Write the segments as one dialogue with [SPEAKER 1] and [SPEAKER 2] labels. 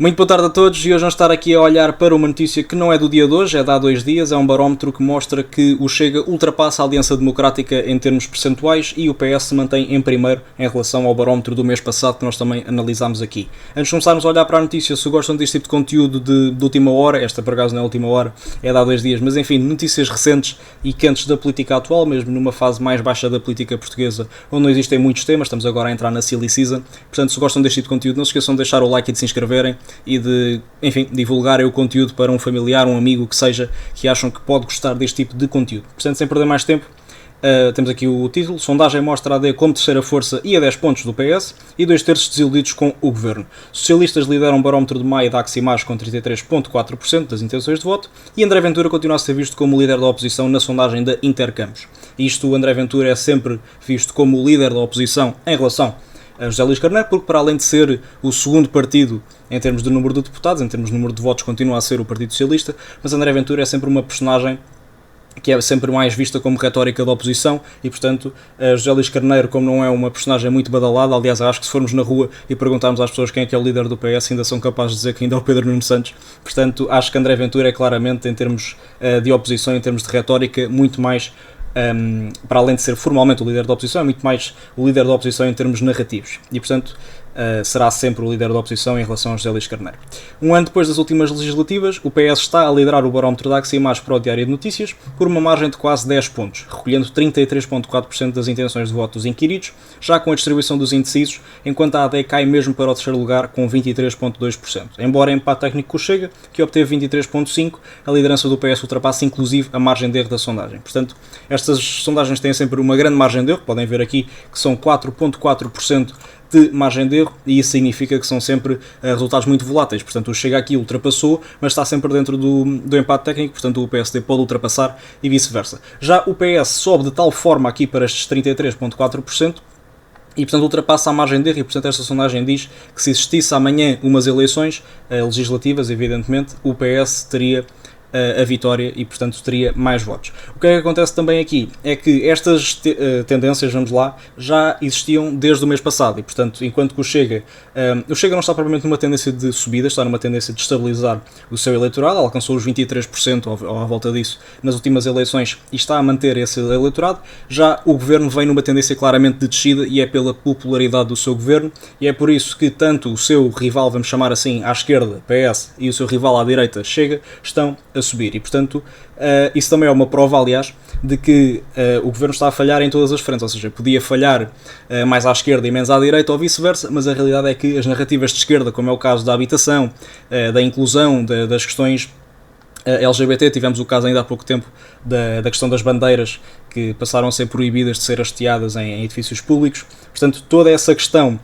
[SPEAKER 1] Muito boa tarde a todos e hoje vamos estar aqui a olhar para uma notícia que não é do dia de hoje, é de há 2 dias, é um barómetro que mostra que o Chega ultrapassa a Aliança Democrática em termos percentuais e o PS se mantém em primeiro em relação ao barómetro do mês passado que nós também analisámos aqui. Antes de começarmos a olhar para a notícia, se gostam deste tipo de conteúdo de última hora, esta por acaso não é a última hora, é de há 2 dias, mas enfim, notícias recentes e quentes da política atual, mesmo numa fase mais baixa da política portuguesa, onde não existem muitos temas, estamos agora a entrar na silly season, portanto se gostam deste tipo de conteúdo não se esqueçam de deixar o like e de se inscreverem e de, enfim, divulgarem o conteúdo para um familiar, um amigo, que seja, que acham que pode gostar deste tipo de conteúdo. Portanto, sem perder mais tempo, temos aqui o título: sondagem mostra a AD como terceira força e a 10 pontos do PS e 2/3 desiludidos com o governo. Socialistas lideram o barómetro de maio da Aximage com 33,4% das intenções de voto e André Ventura continua a ser visto como líder da oposição na sondagem da Intercampos. Isto, o André Ventura é sempre visto como o líder da oposição em relação a José Luís Carneiro, porque para além de ser o segundo partido em termos de número de deputados, em termos de número de votos, continua a ser o Partido Socialista, mas André Ventura é sempre uma personagem que é sempre mais vista como retórica da oposição e, portanto, José Luís Carneiro, como não é uma personagem muito badalada, aliás, acho que se formos na rua e perguntarmos às pessoas quem é que é o líder do PS, ainda são capazes de dizer que ainda é o Pedro Nuno Santos, portanto, acho que André Ventura é claramente, em termos de oposição, em termos de retórica, muito mais, para além de ser formalmente o líder da oposição, é muito mais o líder da oposição em termos narrativos e, portanto, será sempre o líder da oposição em relação a José Luís Carneiro. Um ano depois das últimas legislativas, o PS está a liderar o barómetro da Aximage para o Diário de Notícias por uma margem de quase 10 pontos, recolhendo 33,4% das intenções de voto dos inquiridos, já com a distribuição dos indecisos, enquanto a AD cai mesmo para o terceiro lugar com 23,2%. Embora empate técnico com o Chega, que obteve 23,5%, a liderança do PS ultrapassa inclusive a margem de erro da sondagem. Portanto, estas sondagens têm sempre uma grande margem de erro, podem ver aqui que são 4,4% de margem de erro, e isso significa que são sempre resultados muito voláteis. Portanto, o Chega aqui ultrapassou, mas está sempre dentro do empate técnico, portanto o PSD pode ultrapassar e vice-versa. Já o PS sobe de tal forma aqui para estes 33,4%, e portanto ultrapassa a margem de erro, e portanto esta sondagem diz que se existisse amanhã umas eleições legislativas, evidentemente, o PS teria a vitória e, portanto, teria mais votos. O que é que acontece também aqui? É que estas tendências, vamos lá, já existiam desde o mês passado e, portanto, enquanto que o Chega não está propriamente numa tendência de subida, está numa tendência de estabilizar o seu eleitorado, alcançou os 23% ou à volta disso nas últimas eleições e está a manter esse eleitorado. Já o governo vem numa tendência claramente de descida e é pela popularidade do seu governo, e é por isso que tanto o seu rival, vamos chamar assim, à esquerda, PS, e o seu rival à direita, Chega, estão a subir. E, portanto, isso também é uma prova, aliás, de que o governo está a falhar em todas as frentes, ou seja, podia falhar mais à esquerda e menos à direita ou vice-versa, mas a realidade é que as narrativas de esquerda, como é o caso da habitação, da inclusão, das questões LGBT, tivemos o caso ainda há pouco tempo da questão das bandeiras que passaram a ser proibidas de ser hasteadas em edifícios públicos. Portanto, toda essa questão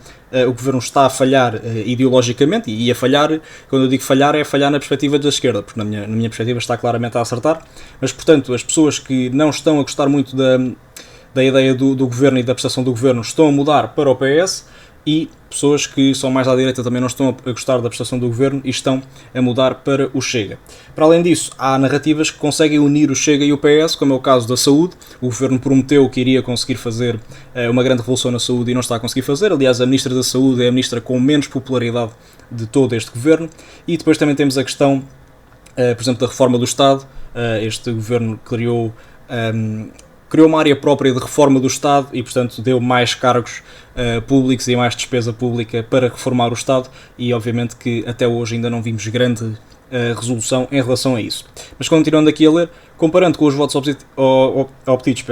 [SPEAKER 1] o governo está a falhar ideologicamente, e a falhar, quando eu digo falhar, é falhar na perspectiva da esquerda, porque na minha perspectiva está claramente a acertar, mas portanto as pessoas que não estão a gostar muito da ideia do governo e da prestação do governo estão a mudar para o PS, e pessoas que são mais à direita também não estão a gostar da prestação do governo e estão a mudar para o Chega. Para além disso, há narrativas que conseguem unir o Chega e o PS, como é o caso da saúde. O governo prometeu que iria conseguir fazer uma grande revolução na saúde e não está a conseguir fazer. Aliás, a Ministra da Saúde é a Ministra com menos popularidade de todo este governo. E depois também temos a questão, por exemplo, da reforma do Estado. Este governo criou uma área própria de reforma do Estado e, portanto, deu mais cargos públicos e mais despesa pública para reformar o Estado, e obviamente que até hoje ainda não vimos grande resolução em relação a isso. Mas continuando aqui a ler, comparando com os votos obtidos,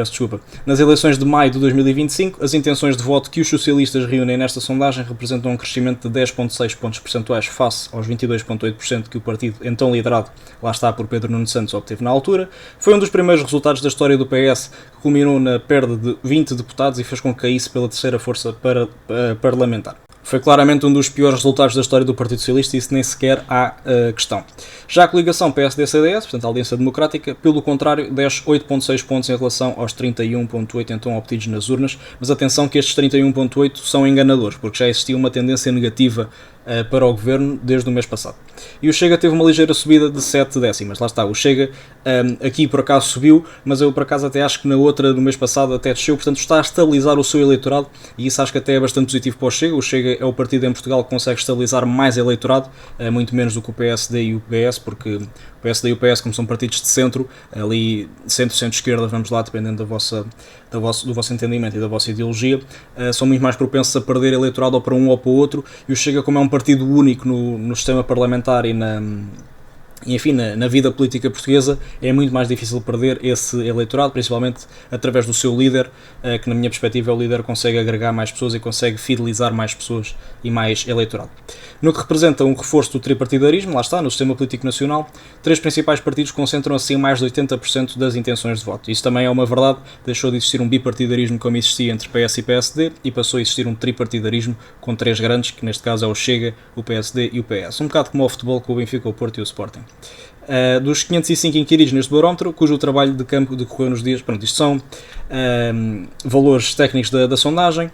[SPEAKER 1] nas eleições de maio de 2025, as intenções de voto que os socialistas reúnem nesta sondagem representam um crescimento de 10,6 pontos percentuais face aos 22,8% que o partido, então liderado, lá está, por Pedro Nuno Santos, obteve na altura. Foi um dos primeiros resultados da história do PS, que culminou na perda de 20 deputados e fez com que caísse pela terceira força parlamentar. Foi claramente um dos piores resultados da história do Partido Socialista e isso nem sequer há questão. Já a coligação PSD-CDS, portanto a Aliança Democrática, pelo contrário, desce 8,6 pontos em relação aos 31,8 então obtidos nas urnas, mas atenção que estes 31,8 são enganadores, porque já existia uma tendência negativa para o Governo desde o mês passado. E o Chega teve uma ligeira subida de 7 décimas. Lá está, o Chega aqui por acaso subiu, mas eu por acaso até acho que na outra do mês passado até desceu, portanto está a estabilizar o seu eleitorado, e isso acho que até é bastante positivo para o Chega. O Chega é o partido em Portugal que consegue estabilizar mais eleitorado, muito menos do que o PSD e o PS, porque o PSD e o PS, como são partidos de centro, ali centro-esquerda, vamos lá, dependendo do vosso entendimento e da vossa ideologia, são muito mais propensos a perder eleitorado ou para um ou para o outro, e o Chega, como é um partido único no sistema parlamentar e enfim, na vida política portuguesa, é muito mais difícil perder esse eleitorado, principalmente através do seu líder, que na minha perspectiva o líder consegue agregar mais pessoas e consegue fidelizar mais pessoas e mais eleitorado. No que representa um reforço do tripartidarismo, lá está, no sistema político nacional, 3 principais partidos concentram assim mais de 80% das intenções de voto. Isso também é uma verdade, deixou de existir um bipartidarismo como existia entre PS e PSD e passou a existir um tripartidarismo com 3 grandes, que neste caso é o Chega, o PSD e o PS. Um bocado como o futebol com o Benfica, o Porto e o Sporting. Dos 505 inquiridos neste barómetro, cujo trabalho de campo decorreu nos dias... Pronto, isto são valores técnicos da sondagem.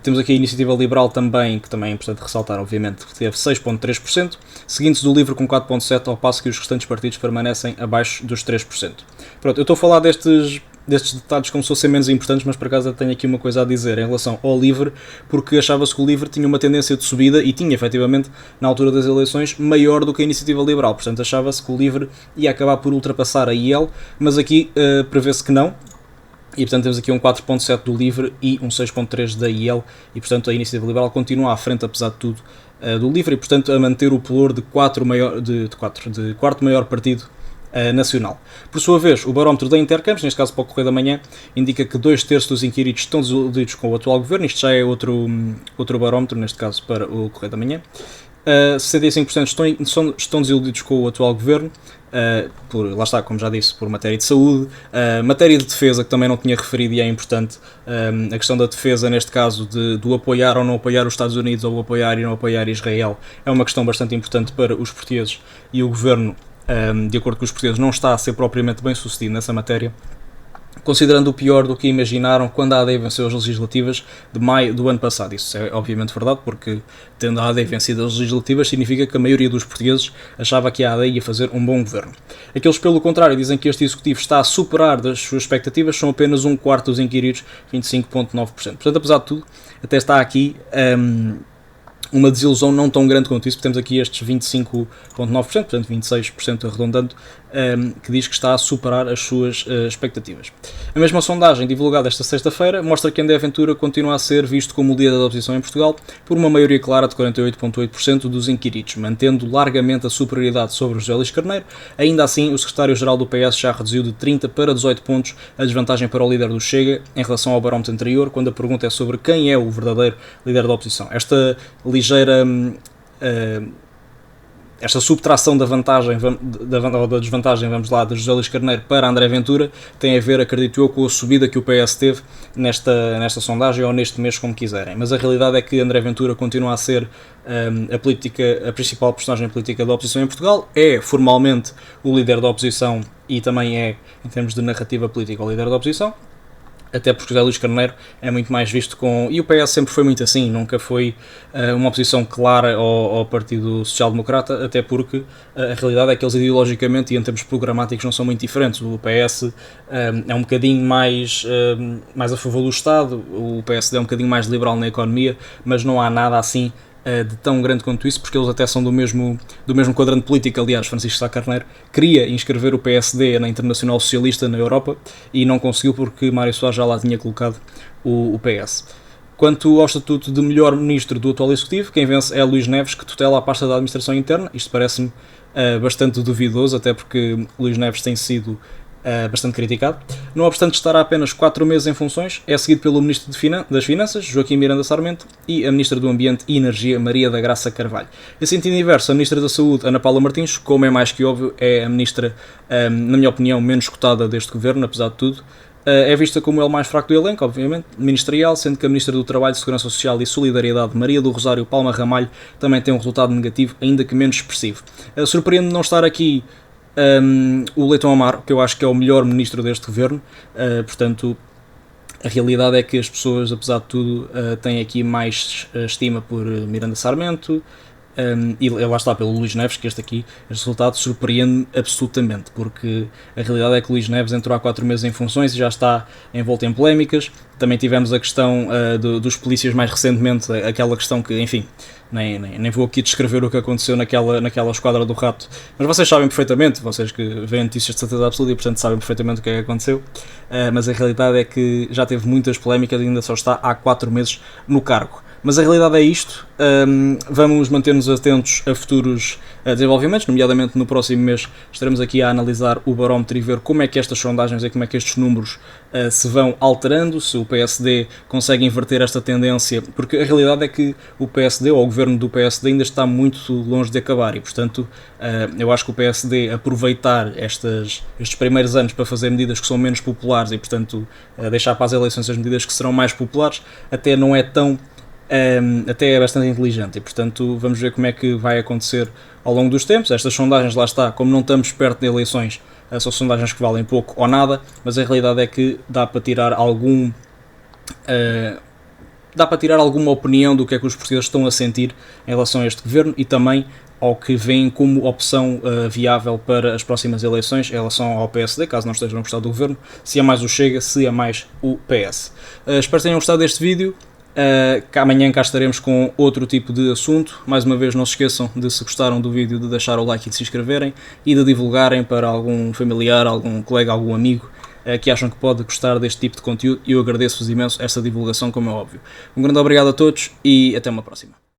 [SPEAKER 1] Temos aqui a Iniciativa Liberal também, que também é importante ressaltar, obviamente, que teve 6,3%, seguindo-se do LIVRE com 4,7%, ao passo que os restantes partidos permanecem abaixo dos 3%. Pronto, eu estou a falar destes detalhes como se fossem menos importantes, mas por acaso eu tenho aqui uma coisa a dizer em relação ao LIVRE, porque achava-se que o LIVRE tinha uma tendência de subida, e tinha efetivamente, na altura das eleições, maior do que a Iniciativa Liberal, portanto achava-se que o LIVRE ia acabar por ultrapassar a IEL, mas aqui prevê-se que não. E portanto temos aqui um 4.7 do LIVRE e um 6.3 da IEL, e portanto a Iniciativa Liberal continua à frente, apesar de tudo, do LIVRE, e portanto a manter o pelour de quarto maior partido nacional. Por sua vez, o barómetro da Intercampos, neste caso para o Correio da Manhã, indica que 2/3 dos inquiridos estão desiludidos com o atual governo. Isto já é outro barómetro, neste caso para o Correio da Manhã. 65% estão desiludidos com o atual governo, lá está, como já disse, por matéria de saúde, matéria de defesa, que também não tinha referido e é importante, a questão da defesa, neste caso, do apoiar ou não apoiar os Estados Unidos, ou apoiar e não apoiar Israel, é uma questão bastante importante para os portugueses, e o governo, de acordo com os portugueses, não está a ser propriamente bem sucedido nessa matéria, considerando o pior do que imaginaram quando a AD venceu as legislativas de maio do ano passado. Isso é obviamente verdade, porque tendo a AD vencido as legislativas significa que a maioria dos portugueses achava que a AD ia fazer um bom governo. Aqueles, pelo contrário, dizem que este executivo está a superar das suas expectativas, são apenas um quarto dos inquiridos, 25,9%. Portanto, apesar de tudo, até está aqui uma desilusão não tão grande quanto isso, porque temos aqui estes 25,9%, portanto 26% arredondando, que diz que está a superar as suas expectativas. A mesma sondagem, divulgada esta sexta-feira, mostra que André Ventura continua a ser visto como o líder da oposição em Portugal por uma maioria clara de 48,8% dos inquiridos, mantendo largamente a superioridade sobre José Luís Carneiro. Ainda assim, o secretário-geral do PS já reduziu de 30 para 18 pontos a desvantagem para o líder do Chega em relação ao barómetro anterior, quando a pergunta é sobre quem é o verdadeiro líder da oposição. Esta ligeira esta subtração da vantagem, ou da desvantagem, vamos lá, de José Luís Carneiro para André Ventura, tem a ver, acredito eu, com a subida que o PS teve nesta sondagem, ou neste mês, como quiserem. Mas a realidade é que André Ventura continua a ser a principal personagem política da oposição em Portugal, é formalmente o líder da oposição e também é, em termos de narrativa política, o líder da oposição. Até porque José Luís Carneiro é muito mais visto com... E o PS sempre foi muito assim, nunca foi uma oposição clara ao Partido Social Democrata, até porque a realidade é que eles ideologicamente e em termos programáticos não são muito diferentes. O PS é um bocadinho mais a favor do Estado, o PSD é um bocadinho mais liberal na economia, mas não há nada assim de tão grande quanto isso, porque eles até são do mesmo quadrante político. Aliás, Francisco Sá Carneiro queria inscrever o PSD na Internacional Socialista na Europa e não conseguiu porque Mário Soares já lá tinha colocado o PS. Quanto ao estatuto de melhor ministro do atual Executivo, quem vence é Luís Neves, que tutela a pasta da Administração Interna. Isto parece-me bastante duvidoso, até porque Luís Neves tem sido bastante criticado. Não obstante estar há apenas 4 meses em funções, é seguido pelo Ministro das Finanças, Joaquim Miranda Sarmento, e a Ministra do Ambiente e Energia, Maria da Graça Carvalho. Em sentido inverso, a Ministra da Saúde, Ana Paula Martins, como é mais que óbvio, é a Ministra, na minha opinião, menos cotada deste Governo, apesar de tudo. É vista como ele mais fraco do elenco, obviamente, ministerial, sendo que a Ministra do Trabalho, Segurança Social e Solidariedade, Maria do Rosário Palma Ramalho, também tem um resultado negativo, ainda que menos expressivo. Surpreende não estar aqui o Leitão Amaro, que eu acho que é o melhor ministro deste governo, portanto A realidade é que as pessoas, apesar de tudo, têm aqui mais estima por Miranda Sarmento, e lá está, pelo Luís Neves, que este resultado surpreende absolutamente, porque a realidade é que o Luís Neves entrou há 4 meses em funções e já está envolto em polémicas. Também tivemos a questão dos polícias mais recentemente, aquela questão que, enfim, nem vou aqui descrever o que aconteceu naquela esquadra do rato, mas vocês sabem perfeitamente, vocês que veem notícias de certeza absoluta e portanto sabem perfeitamente o que é que aconteceu. Mas a realidade é que já teve muitas polémicas e ainda só está há 4 meses no cargo. Mas a realidade é isto, vamos manter-nos atentos a futuros desenvolvimentos, nomeadamente no próximo mês estaremos aqui a analisar o barómetro e ver como é que estas sondagens e como é que estes números se vão alterando, se o PSD consegue inverter esta tendência, porque a realidade é que o PSD, ou o governo do PSD, ainda está muito longe de acabar e, portanto, eu acho que o PSD aproveitar estes primeiros anos para fazer medidas que são menos populares e, portanto, deixar para as eleições as medidas que serão mais populares, até não é tão... até é bastante inteligente e, portanto, vamos ver como é que vai acontecer ao longo dos tempos. Estas sondagens, lá está, como não estamos perto de eleições, são sondagens que valem pouco ou nada, mas a realidade é que dá para tirar alguma opinião do que é que os portugueses estão a sentir em relação a este governo e também ao que veem como opção viável para as próximas eleições em relação ao PSD, caso não estejam a gostar do governo, se é mais o Chega, se é mais o PS. Espero que tenham gostado deste vídeo. Que amanhã cá estaremos com outro tipo de assunto. Mais uma vez, não se esqueçam de, se gostaram do vídeo, de deixar o like e de se inscreverem e de divulgarem para algum familiar, algum colega, algum amigo que acham que pode gostar deste tipo de conteúdo, e eu agradeço-vos imenso esta divulgação, como é óbvio. Um grande obrigado a todos e até uma próxima.